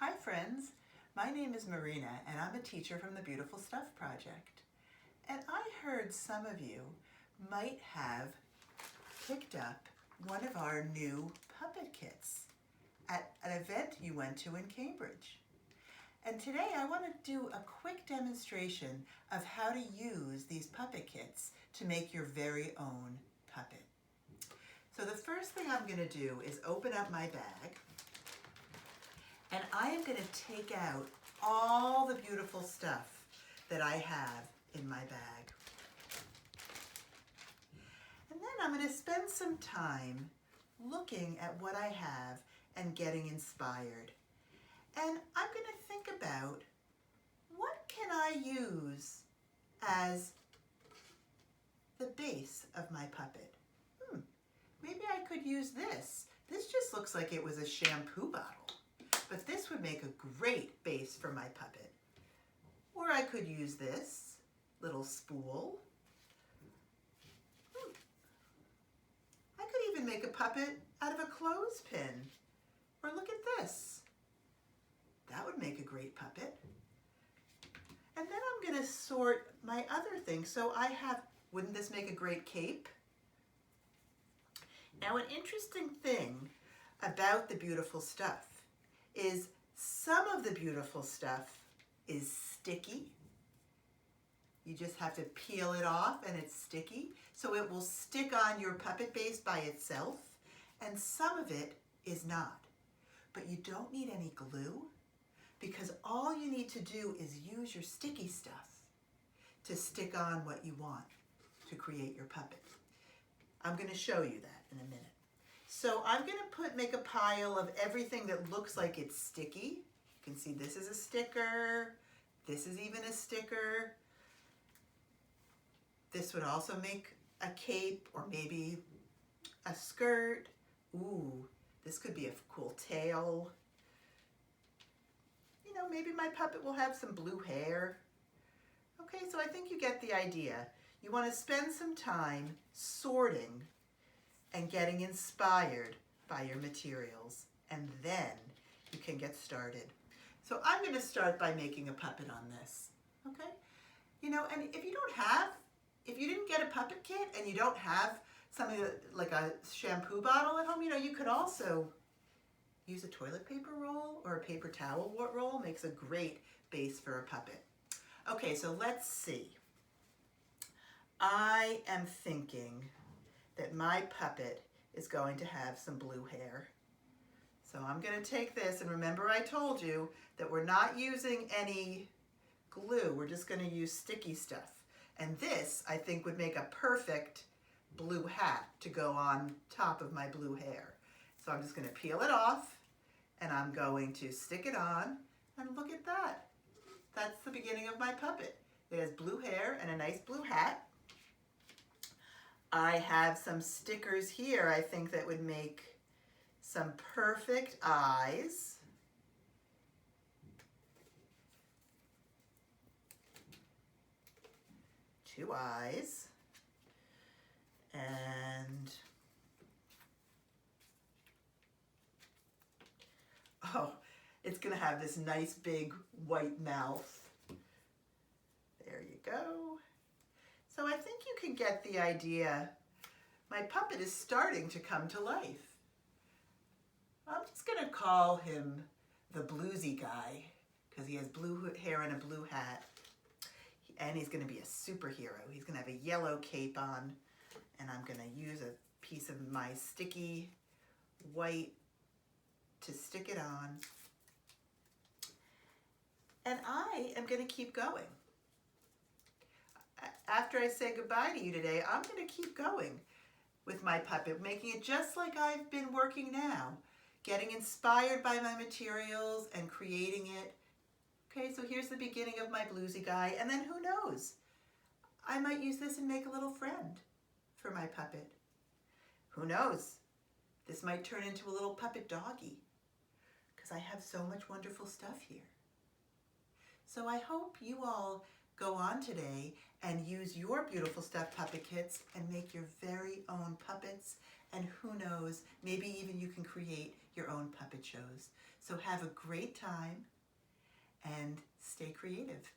Hi friends, my name is Marina and I'm a teacher from the Beautiful Stuff Project. And I heard some of you might have picked up one of our new puppet kits at an event you went to in Cambridge. And today I want to do a quick demonstration of how to use these puppet kits to make your very own puppet. So the first thing I'm going to do is open up my bag. And I am going to take out all the beautiful stuff that I have in my bag. And then I'm going to spend some time looking at what I have and getting inspired. And I'm going to think about, what can I use as the base of my puppet? Maybe I could use this. This just looks like it was a shampoo bottle. But this would make a great base for my puppet. Or I could use this little spool. I could even make a puppet out of a clothespin. Or look at this. That would make a great puppet. And then I'm going to sort my other things. So I have, wouldn't this make a great cape? Now, an interesting thing about the beautiful stuff is some of the beautiful stuff is sticky. You just have to peel it off and it's sticky. So it will stick on your puppet base by itself, and some of it is not. But you don't need any glue, because all you need to do is use your sticky stuff to stick on what you want to create your puppet. I'm going to show you that in a minute. So I'm going to make a pile of everything that looks like it's sticky. You can see this is a sticker. This is even a sticker. This would also make a cape or maybe a skirt. Ooh, this could be a cool tail. You know, maybe my puppet will have some blue hair. Okay, so I think you get the idea. You want to spend some time sorting and getting inspired by your materials, and then you can get started. So I'm going to start by making a puppet on this, okay? You know, and if you didn't get a puppet kit and you don't have something like a shampoo bottle at home, you know, you could also use a toilet paper roll or a paper towel roll. Makes a great base for a puppet. Okay, so let's see. I am thinking that my puppet is going to have some blue hair. So I'm going to take this, and remember I told you that we're not using any glue, we're just going to use sticky stuff. And this, I think, would make a perfect blue hat to go on top of my blue hair. So I'm just going to peel it off, and I'm going to stick it on, and look at that. That's the beginning of my puppet. It has blue hair and a nice blue hat. I have some stickers here, I think, that would make some perfect eyes. Two eyes. And oh, it's going to have this nice big white mouth. There you go. So I think you can get the idea. My puppet is starting to come to life. I'm just going to call him the bluesy guy, because he has blue hair and a blue hat. And he's going to be a superhero. He's going to have a yellow cape on. And I'm going to use a piece of my sticky white to stick it on. And I am going to keep going. After I say goodbye to you today, I'm going to keep going with my puppet, making it just like I've been working now, getting inspired by my materials and creating it. Okay, so here's the beginning of my bluesy guy, and then who knows? I might use this and make a little friend for my puppet. Who knows? This might turn into a little puppet doggy, because I have so much wonderful stuff here. So I hope you all go on today and use your beautiful stuff puppet kits and make your very own puppets and who knows, maybe even you can create your own puppet shows. So have a great time and stay creative.